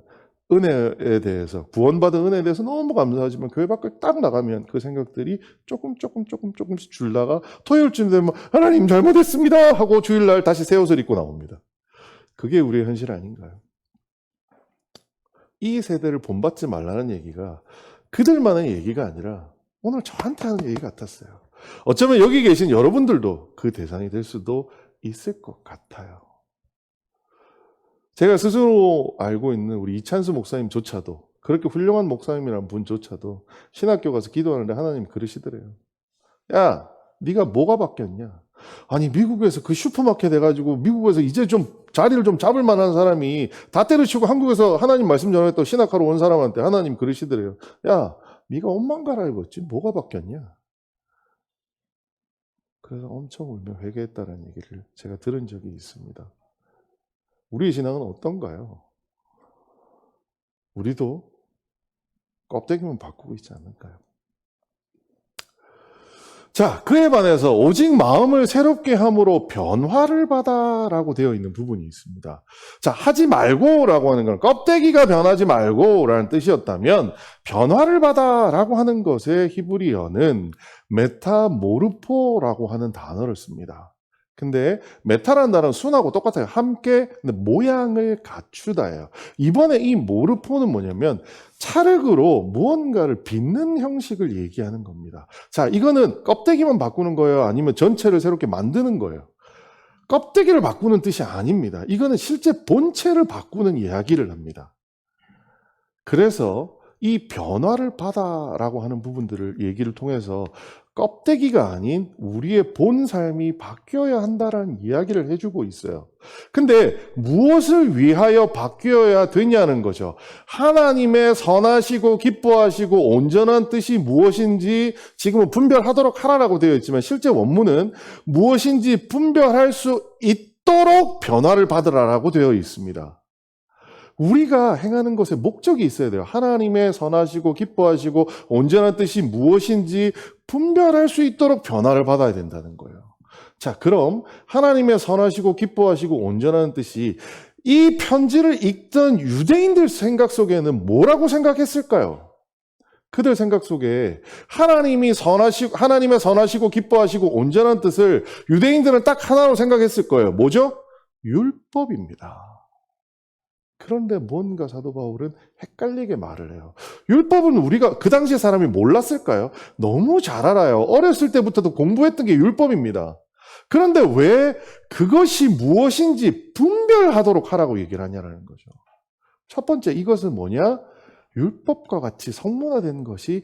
은혜에 대해서, 구원받은 은혜에 대해서 너무 감사하지만 교회 밖을 딱 나가면 그 생각들이 조금씩 줄다가 토요일쯤 되면 하나님 잘못했습니다 하고 주일날 다시 새 옷을 입고 나옵니다. 그게 우리의 현실 아닌가요? 이 세대를 본받지 말라는 얘기가 그들만의 얘기가 아니라 오늘 저한테 하는 얘기 같았어요. 어쩌면 여기 계신 여러분들도 그 대상이 될 수도 있을 것 같아요. 제가 스스로 알고 있는 우리 이찬수 목사님조차도, 그렇게 훌륭한 목사님이라는 분조차도 신학교 가서 기도하는데 하나님이 그러시더래요. 야, 네가 뭐가 바뀌었냐? 아니, 미국에서 그 슈퍼마켓 해가지고 미국에서 이제 좀 자리를 좀 잡을 만한 사람이 다 때려치고 한국에서 하나님 말씀 전했다고 신학하러 온 사람한테 하나님 그러시더래요. 야, 네가 옷만 갈아입었지 뭐가 바뀌었냐? 그래서 엄청 울며 회개했다는 얘기를 제가 들은 적이 있습니다. 우리의 신앙은 어떤가요? 우리도 껍데기만 바꾸고 있지 않을까요? 자, 그에 반해서 오직 마음을 새롭게 함으로 변화를 받아라고 되어 있는 부분이 있습니다. 자, 하지 말고라고 하는 건 껍데기가 변하지 말고라는 뜻이었다면 변화를 받아라고 하는 것의 히브리어는 메타모르포라고 하는 단어를 씁니다. 근데 메타라는 단어는 순하고 똑같아요. 함께 모양을 갖추다예요. 이번에 이 모르포는 뭐냐면 찰흙으로 무언가를 빚는 형식을 얘기하는 겁니다. 자, 이거는 껍데기만 바꾸는 거예요? 아니면 전체를 새롭게 만드는 거예요? 껍데기를 바꾸는 뜻이 아닙니다. 이거는 실제 본체를 바꾸는 이야기를 합니다. 그래서 이 변화를 받아라고 하는 부분들을 얘기를 통해서 껍데기가 아닌 우리의 본 삶이 바뀌어야 한다라는 이야기를 해주고 있어요. 근데 무엇을 위하여 바뀌어야 되냐는 거죠. 하나님의 선하시고 기뻐하시고 온전한 뜻이 무엇인지 지금은 분별하도록 하라라고 되어 있지만 실제 원문은 무엇인지 분별할 수 있도록 변화를 받으라라고 되어 있습니다. 우리가 행하는 것에 목적이 있어야 돼요. 하나님의 선하시고 기뻐하시고 온전한 뜻이 무엇인지 분별할 수 있도록 변화를 받아야 된다는 거예요. 자, 그럼 하나님의 선하시고 기뻐하시고 온전한 뜻이 이 편지를 읽던 유대인들 생각 속에는 뭐라고 생각했을까요? 그들 생각 속에 하나님의 선하시고 기뻐하시고 온전한 뜻을 유대인들은 딱 하나로 생각했을 거예요. 뭐죠? 율법입니다. 그런데 뭔가 사도 바울은 헷갈리게 말을 해요. 율법은 우리가 그 당시에 사람이 몰랐을까요? 너무 잘 알아요. 어렸을 때부터도 공부했던 게 율법입니다. 그런데 왜 그것이 무엇인지 분별하도록 하라고 얘기를 하냐는 거죠. 첫 번째, 이것은 뭐냐? 율법과 같이 성문화된 것이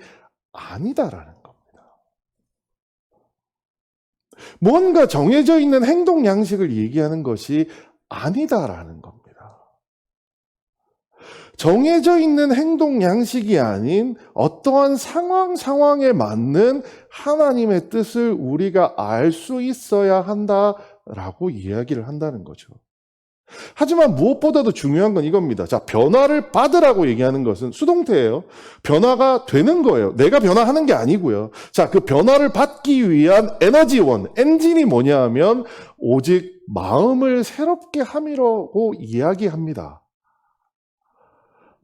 아니다라는 겁니다. 뭔가 정해져 있는 행동 양식을 얘기하는 것이 아니다라는 겁니다. 정해져 있는 행동 양식이 아닌 어떠한 상황에 맞는 하나님의 뜻을 우리가 알 수 있어야 한다라고 이야기를 한다는 거죠. 하지만 무엇보다도 중요한 건 이겁니다. 자, 변화를 받으라고 얘기하는 것은 수동태예요. 변화가 되는 거예요. 내가 변화하는 게 아니고요. 자, 그 변화를 받기 위한 에너지원, 엔진이 뭐냐 하면 오직 마음을 새롭게 함이라고 이야기합니다.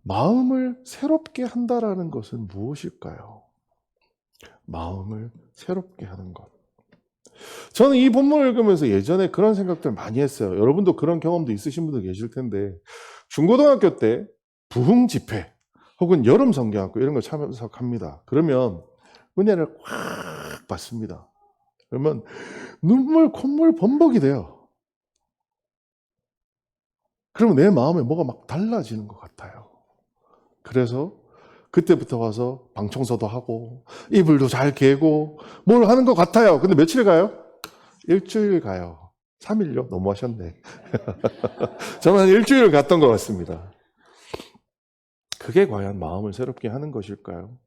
마음을 새롭게 한다라는 것은 무엇일까요? 마음을 새롭게 하는 것. 저는 이 본문을 읽으면서 예전에 그런 생각들 많이 했어요. 여러분도 그런 경험도 있으신 분들 계실 텐데 중고등학교 때 부흥 집회 혹은 여름 성경학교 이런 걸 참석합니다. 그러면 은혜를 확 받습니다. 그러면 눈물 콧물 범벅이 돼요. 그러면 내 마음에 뭐가 막 달라지는 것 같아요. 그래서 그때부터 와서 방청소도 하고 이불도 잘 개고 뭘 하는 것 같아요. 근데 며칠 가요? 일주일 가요. 3일요? 너무하셨네. 저는 한 일주일 갔던 것 같습니다. 그게 과연 마음을 새롭게 하는 것일까요?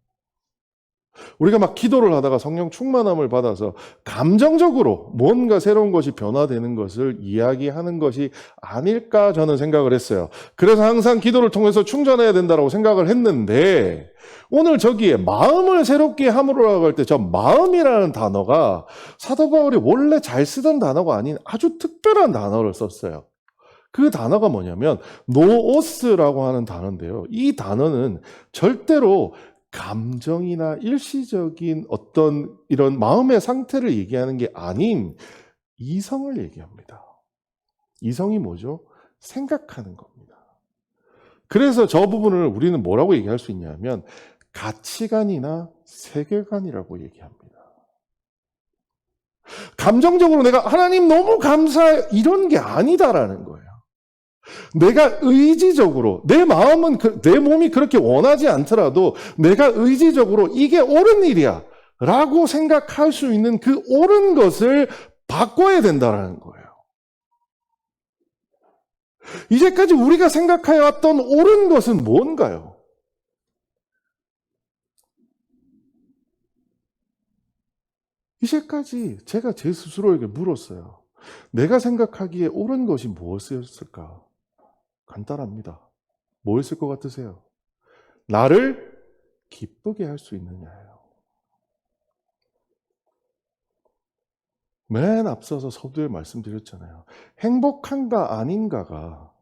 우리가 막 기도를 하다가 성령 충만함을 받아서 감정적으로 뭔가 새로운 것이 변화되는 것을 이야기하는 것이 아닐까 저는 생각을 했어요. 그래서 항상 기도를 통해서 충전해야 된다고 생각을 했는데 오늘 저기에 마음을 새롭게 함으로라고 할 때 저 마음이라는 단어가 사도 바울이 원래 잘 쓰던 단어가 아닌 아주 특별한 단어를 썼어요. 그 단어가 뭐냐면 노오스라고 하는 단어인데요. 이 단어는 절대로 감정이나 일시적인 어떤 이런 마음의 상태를 얘기하는 게 아닌 이성을 얘기합니다. 이성이 뭐죠? 생각하는 겁니다. 그래서 저 부분을 우리는 뭐라고 얘기할 수 있냐면 가치관이나 세계관이라고 얘기합니다. 감정적으로 내가 하나님 너무 감사해 이런 게 아니다라는 거예요. 내가 의지적으로 내 마음은 내 몸이 그렇게 원하지 않더라도 내가 의지적으로 이게 옳은 일이야 라고 생각할 수 있는 그 옳은 것을 바꿔야 된다는 거예요. 이제까지 우리가 생각해왔던 옳은 것은 뭔가요? 이제까지 제가 제 스스로에게 물었어요. 내가 생각하기에 옳은 것이 무엇이었을까? 간단합니다. 뭐였을 것 같으세요? 나를 기쁘게 할 수 있느냐예요. 맨 앞서서 서두에 말씀드렸잖아요. 행복한가 아닌가가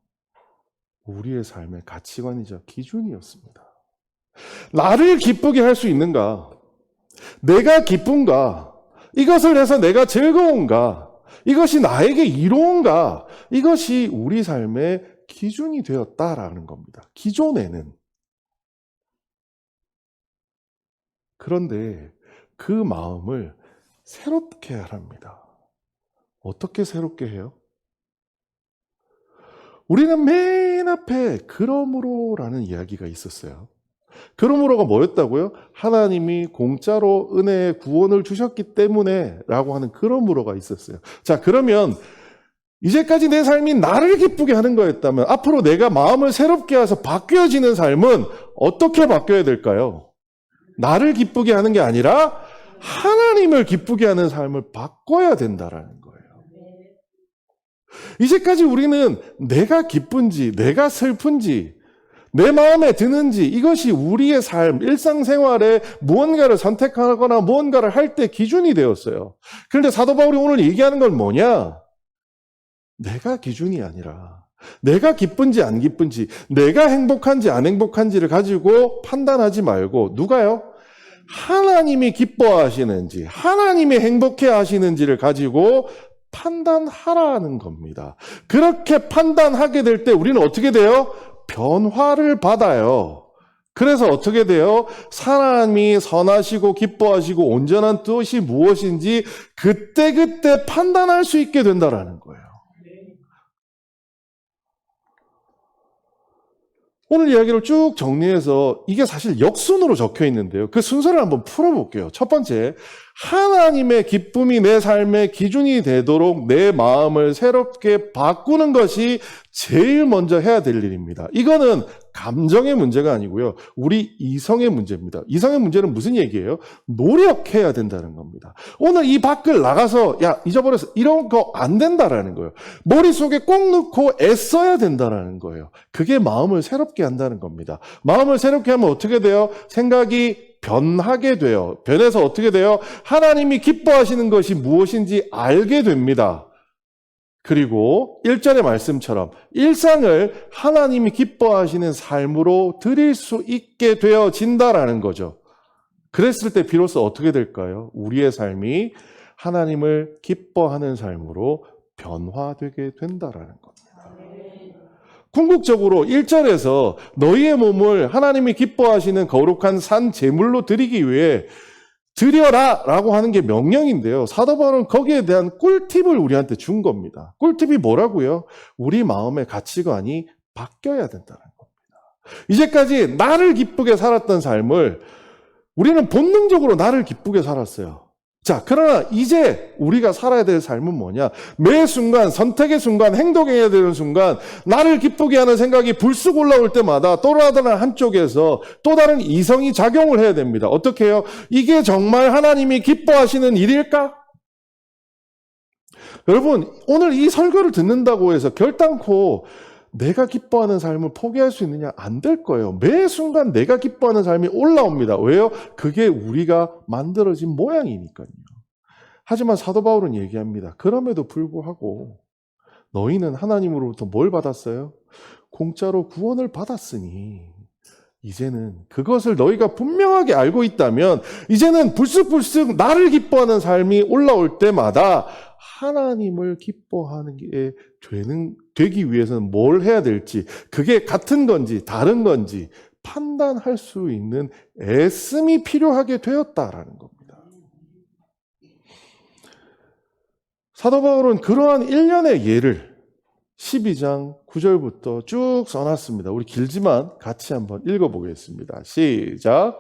우리의 삶의 가치관이자 기준이었습니다. 나를 기쁘게 할 수 있는가? 내가 기쁜가? 이것을 해서 내가 즐거운가? 이것이 나에게 이로운가? 이것이 우리 삶의 기준이 되었다라는 겁니다. 기존에는. 그런데 그 마음을 새롭게 하랍니다. 어떻게 새롭게 해요? 우리는 맨 앞에 그러므로라는 이야기가 있었어요. 그러므로가 뭐였다고요? 하나님이 공짜로 은혜의 구원을 주셨기 때문에 라고 하는 그러므로가 있었어요. 자, 그러면 이제까지 내 삶이 나를 기쁘게 하는 거였다면 앞으로 내가 마음을 새롭게 해서 바뀌어지는 삶은 어떻게 바뀌어야 될까요? 나를 기쁘게 하는 게 아니라 하나님을 기쁘게 하는 삶을 바꿔야 된다라는 거예요. 이제까지 우리는 내가 기쁜지 내가 슬픈지 내 마음에 드는지 이것이 우리의 삶, 일상생활에 무언가를 선택하거나 무언가를 할 때 기준이 되었어요. 그런데 사도 바울이 오늘 얘기하는 건 뭐냐? 내가 기준이 아니라 내가 기쁜지 안 기쁜지 내가 행복한지 안 행복한지를 가지고 판단하지 말고 누가요? 하나님이 기뻐하시는지 하나님이 행복해 하시는지를 가지고 판단하라는 겁니다. 그렇게 판단하게 될 때 우리는 어떻게 돼요? 변화를 받아요. 그래서 어떻게 돼요? 하나님이 선하시고 기뻐하시고 온전한 뜻이 무엇인지 그때그때 판단할 수 있게 된다는 거예요. 오늘 이야기를 쭉 정리해서 이게 사실 역순으로 적혀 있는데요. 그 순서를 한번 풀어볼게요. 첫 번째, 하나님의 기쁨이 내 삶의 기준이 되도록 내 마음을 새롭게 바꾸는 것이 제일 먼저 해야 될 일입니다. 이거는 감정의 문제가 아니고요. 우리 이성의 문제입니다. 이성의 문제는 무슨 얘기예요? 노력해야 된다는 겁니다. 오늘 이 밖을 나가서 야 잊어버렸어 이런 거 안 된다라는 거예요. 머릿속에 꼭 넣고 애써야 된다라는 거예요. 그게 마음을 새롭게 한다는 겁니다. 마음을 새롭게 하면 어떻게 돼요? 생각이 변하게 돼요. 변해서 어떻게 돼요? 하나님이 기뻐하시는 것이 무엇인지 알게 됩니다. 그리고 1절의 말씀처럼 일상을 하나님이 기뻐하시는 삶으로 드릴 수 있게 되어진다라는 거죠. 그랬을 때 비로소 어떻게 될까요? 우리의 삶이 하나님을 기뻐하는 삶으로 변화되게 된다라는 겁니다. 궁극적으로 1절에서 너희의 몸을 하나님이 기뻐하시는 거룩한 산 제물로 드리기 위해 드려라 라고 하는 게 명령인데요. 사도 바울은 거기에 대한 꿀팁을 우리한테 준 겁니다. 꿀팁이 뭐라고요? 우리 마음의 가치관이 바뀌어야 된다는 겁니다. 이제까지 나를 기쁘게 살았던 삶을 우리는 본능적으로 나를 기쁘게 살았어요. 자, 그러나 이제 우리가 살아야 될 삶은 뭐냐? 매 순간, 선택의 순간, 행동해야 되는 순간, 나를 기쁘게 하는 생각이 불쑥 올라올 때마다 또 다른 한쪽에서 또 다른 이성이 작용을 해야 됩니다. 어떻게 해요? 이게 정말 하나님이 기뻐하시는 일일까? 여러분, 오늘 이 설교를 듣는다고 해서 결단코 내가 기뻐하는 삶을 포기할 수 있느냐? 안 될 거예요. 매 순간 내가 기뻐하는 삶이 올라옵니다. 왜요? 그게 우리가 만들어진 모양이니까요. 하지만 사도 바울은 얘기합니다. 그럼에도 불구하고 너희는 하나님으로부터 뭘 받았어요? 공짜로 구원을 받았으니 이제는 그것을 너희가 분명하게 알고 있다면 이제는 불쑥불쑥 나를 기뻐하는 삶이 올라올 때마다 하나님을 기뻐하는 게 되기 위해서는 뭘 해야 될지, 그게 같은 건지 다른 건지 판단할 수 있는 애씀이 필요하게 되었다라는 겁니다. 사도 바울은 그러한 일련의 예를 12장 9절부터 쭉 써놨습니다. 우리 길지만 같이 한번 읽어보겠습니다. 시작.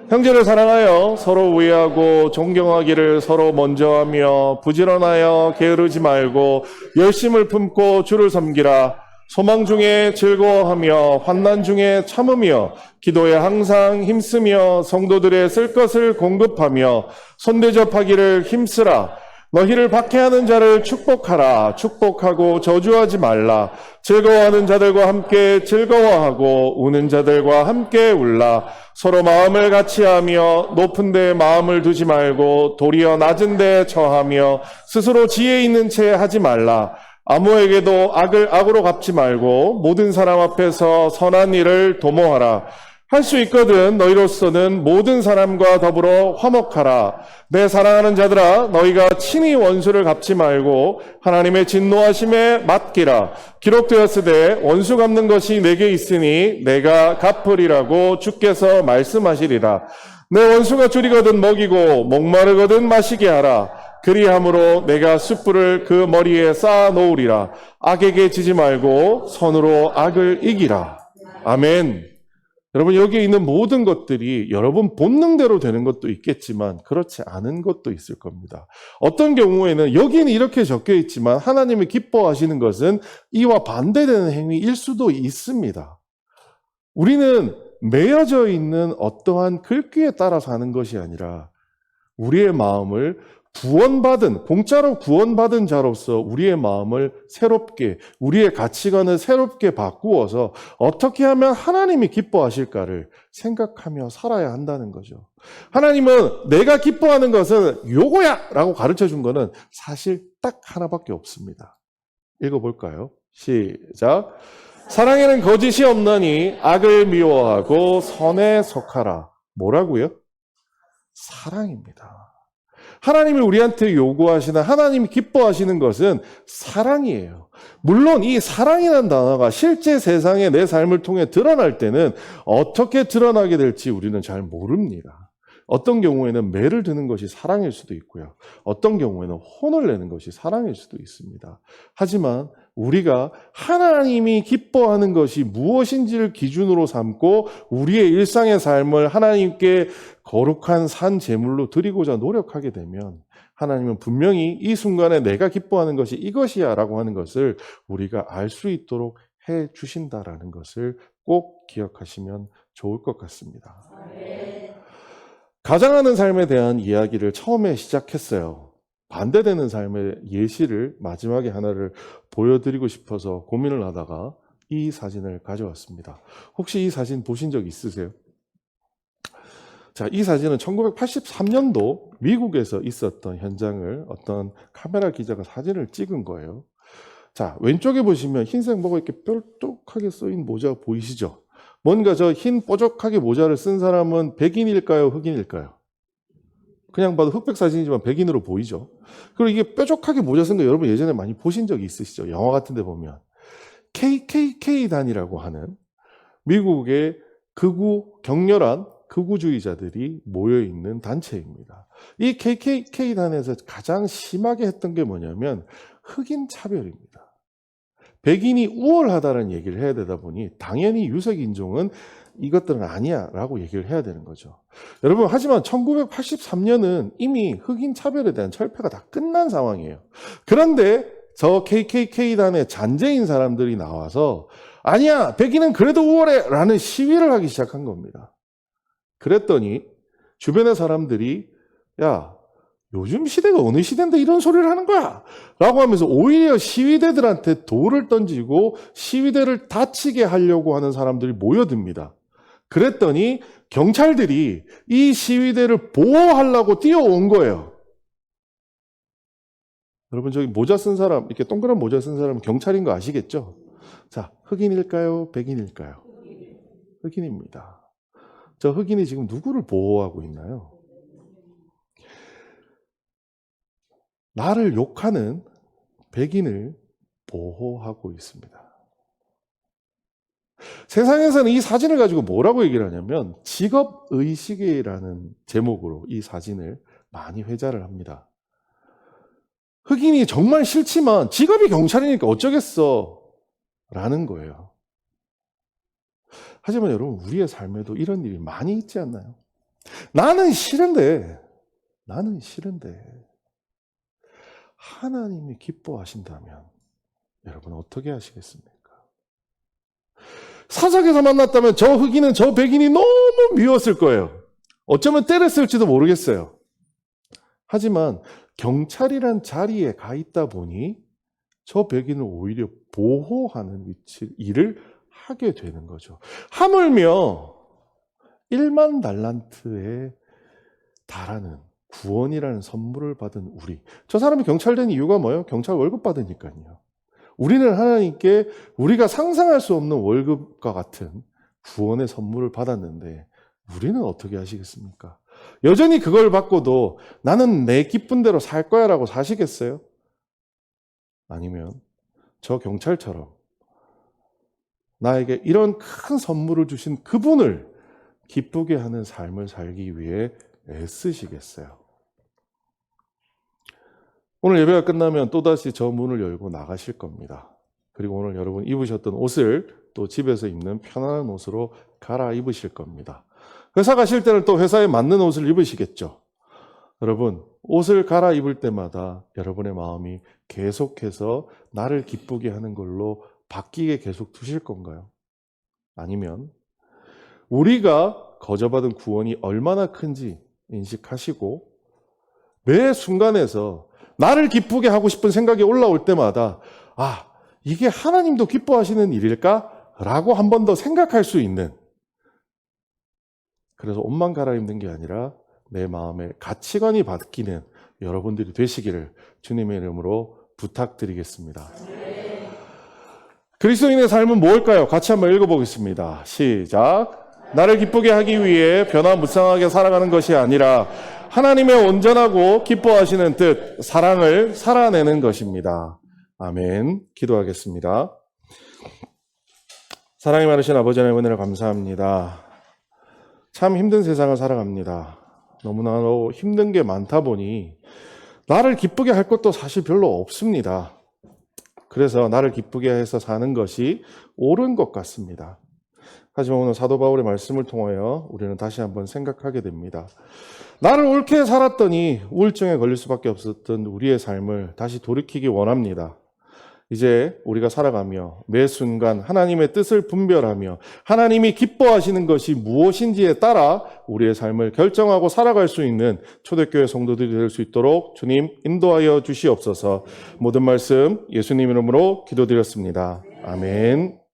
형제를 사랑하여 서로 우애하고 존경하기를 서로 먼저 하며 부지런하여 게으르지 말고 열심을 품고 주를 섬기라. 소망 중에 즐거워하며 환난 중에 참으며 기도에 항상 힘쓰며 성도들의 쓸 것을 공급하며 손대접하기를 힘쓰라. 너희를 박해하는 자를 축복하라. 축복하고 저주하지 말라. 즐거워하는 자들과 함께 즐거워하고 우는 자들과 함께 울라. 서로 마음을 같이하며 높은 데에 마음을 두지 말고 도리어 낮은 데에 처하며 스스로 지혜 있는 채 하지 말라. 아무에게도 악을 악으로 갚지 말고 모든 사람 앞에서 선한 일을 도모하라. 할 수 있거든 너희로서는 모든 사람과 더불어 화목하라. 내 사랑하는 자들아, 너희가 친히 원수를 갚지 말고 하나님의 진노하심에 맡기라. 기록되었으되 원수 갚는 것이 내게 있으니 내가 갚으리라고 주께서 말씀하시리라. 내 원수가 줄이거든 먹이고 목마르거든 마시게 하라. 그리함으로 내가 숯불을 그 머리에 쌓아 놓으리라. 악에게 지지 말고 선으로 악을 이기라. 아멘. 여러분, 여기 있는 모든 것들이 여러분 본능대로 되는 것도 있겠지만 그렇지 않은 것도 있을 겁니다. 어떤 경우에는 여기는 이렇게 적혀 있지만 하나님이 기뻐하시는 것은 이와 반대되는 행위일 수도 있습니다. 우리는 매여져 있는 어떠한 글귀에 따라서 하는 것이 아니라 우리의 마음을 공짜로 구원받은 자로서 우리의 마음을 새롭게, 우리의 가치관을 새롭게 바꾸어서 어떻게 하면 하나님이 기뻐하실까를 생각하며 살아야 한다는 거죠. 하나님은 내가 기뻐하는 것은 요거야! 라고 가르쳐 준 거는 사실 딱 하나밖에 없습니다. 읽어볼까요? 시작. 사랑에는 거짓이 없나니 악을 미워하고 선에 속하라. 뭐라고요? 사랑입니다. 하나님이 우리한테 요구하시는, 하나님이 기뻐하시는 것은 사랑이에요. 물론 이 사랑이라는 단어가 실제 세상에 내 삶을 통해 드러날 때는 어떻게 드러나게 될지 우리는 잘 모릅니다. 어떤 경우에는 매를 드는 것이 사랑일 수도 있고요. 어떤 경우에는 혼을 내는 것이 사랑일 수도 있습니다. 하지만 우리가 하나님이 기뻐하는 것이 무엇인지를 기준으로 삼고 우리의 일상의 삶을 하나님께 거룩한 산 제물로 드리고자 노력하게 되면 하나님은 분명히 이 순간에 내가 기뻐하는 것이 이것이야 라고 하는 것을 우리가 알 수 있도록 해 주신다라는 것을 꼭 기억하시면 좋을 것 같습니다. 가장하는 삶에 대한 이야기를 처음에 시작했어요. 반대되는 삶의 예시를 마지막에 하나를 보여드리고 싶어서 고민을 하다가 이 사진을 가져왔습니다. 혹시 이 사진 보신 적 있으세요? 자, 이 사진은 1983년도 미국에서 있었던 현장을 어떤 카메라 기자가 사진을 찍은 거예요. 자, 왼쪽에 보시면 흰색 뭐가 이렇게 뾰족하게 쓰인 모자 보이시죠? 뭔가 저 흰 뾰족하게 모자를 쓴 사람은 백인일까요? 흑인일까요? 그냥 봐도 흑백 사진이지만 백인으로 보이죠. 그리고 이게 뾰족하게 모자 쓴 거 여러분 예전에 많이 보신 적이 있으시죠? 영화 같은 데 보면 KKK단이라고 하는 미국의 격렬한 극우주의자들이 모여있는 단체입니다. 이 KKK단에서 가장 심하게 했던 게 뭐냐면 흑인 차별입니다. 백인이 우월하다는 얘기를 해야 되다 보니 당연히 유색 인종은 이것들은 아니야 라고 얘기를 해야 되는 거죠. 여러분, 하지만 1983년은 이미 흑인 차별에 대한 철폐가 다 끝난 상황이에요. 그런데 저 KKK단의 잔재인 사람들이 나와서 아니야, 백인은 그래도 우월해 라는 시위를 하기 시작한 겁니다. 그랬더니 주변의 사람들이 야, 요즘 시대가 어느 시대인데 이런 소리를 하는 거야 라고 하면서 오히려 시위대들한테 돌을 던지고 시위대를 다치게 하려고 하는 사람들이 모여듭니다. 그랬더니 경찰들이 이 시위대를 보호하려고 뛰어온 거예요. 여러분, 저기 모자 쓴 사람, 이렇게 동그란 모자 쓴 사람은 경찰인 거 아시겠죠? 자, 흑인일까요? 백인일까요? 흑인입니다. 저 흑인이 지금 누구를 보호하고 있나요? 나를 욕하는 백인을 보호하고 있습니다. 세상에서는 이 사진을 가지고 뭐라고 얘기를 하냐면 직업의식이라는 제목으로 이 사진을 많이 회자를 합니다. 흑인이 정말 싫지만 직업이 경찰이니까 어쩌겠어 라는 거예요. 하지만 여러분, 우리의 삶에도 이런 일이 많이 있지 않나요? 나는 싫은데 하나님이 기뻐하신다면 여러분 어떻게 하시겠습니까? 사석에서 만났다면 저 흑인은 저 백인이 너무 미웠을 거예요. 어쩌면 때렸을지도 모르겠어요. 하지만 경찰이란 자리에 가 있다 보니 저 백인을 오히려 보호하는 일을 하게 되는 거죠. 하물며 1만 달란트에 달하는 구원이라는 선물을 받은 우리. 저 사람이 경찰 된 이유가 뭐예요? 경찰 월급 받으니까요. 우리는 하나님께 우리가 상상할 수 없는 월급과 같은 구원의 선물을 받았는데 우리는 어떻게 하시겠습니까? 여전히 그걸 받고도 나는 내 기쁜 대로 살 거야 라고 사시겠어요? 아니면 저 경찰처럼 나에게 이런 큰 선물을 주신 그분을 기쁘게 하는 삶을 살기 위해 애쓰시겠어요? 오늘 예배가 끝나면 또다시 저 문을 열고 나가실 겁니다. 그리고 오늘 여러분 입으셨던 옷을 또 집에서 입는 편안한 옷으로 갈아입으실 겁니다. 회사 가실 때는 또 회사에 맞는 옷을 입으시겠죠. 여러분, 옷을 갈아입을 때마다 여러분의 마음이 계속해서 나를 기쁘게 하는 걸로 바뀌게 계속 두실 건가요? 아니면 우리가 거저받은 구원이 얼마나 큰지 인식하시고 매 순간에서 나를 기쁘게 하고 싶은 생각이 올라올 때마다 아, 이게 하나님도 기뻐하시는 일일까? 라고 한 번 더 생각할 수 있는, 그래서 옷만 갈아입는 게 아니라 내 마음의 가치관이 바뀌는 여러분들이 되시기를 주님의 이름으로 부탁드리겠습니다. 그리스도인의 삶은 뭘까요? 같이 한번 읽어보겠습니다. 시작. 나를 기쁘게 하기 위해 변화무쌍하게 살아가는 것이 아니라 하나님의 온전하고 기뻐하시는 뜻, 사랑을 살아내는 것입니다. 아멘. 기도하겠습니다. 사랑이 많으신 아버지 하나님, 은혜를 감사합니다. 참 힘든 세상을 살아갑니다. 너무나도 힘든 게 많다 보니 나를 기쁘게 할 것도 사실 별로 없습니다. 그래서 나를 기쁘게 해서 사는 것이 옳은 것 같습니다. 하지만 오늘 사도 바울의 말씀을 통하여 우리는 다시 한번 생각하게 됩니다. 나를 옳게 살았더니 우울증에 걸릴 수밖에 없었던 우리의 삶을 다시 돌이키기 원합니다. 이제 우리가 살아가며 매 순간 하나님의 뜻을 분별하며 하나님이 기뻐하시는 것이 무엇인지에 따라 우리의 삶을 결정하고 살아갈 수 있는 초대교회 성도들이 될 수 있도록 주님 인도하여 주시옵소서. 모든 말씀 예수님 이름으로 기도드렸습니다. 아멘.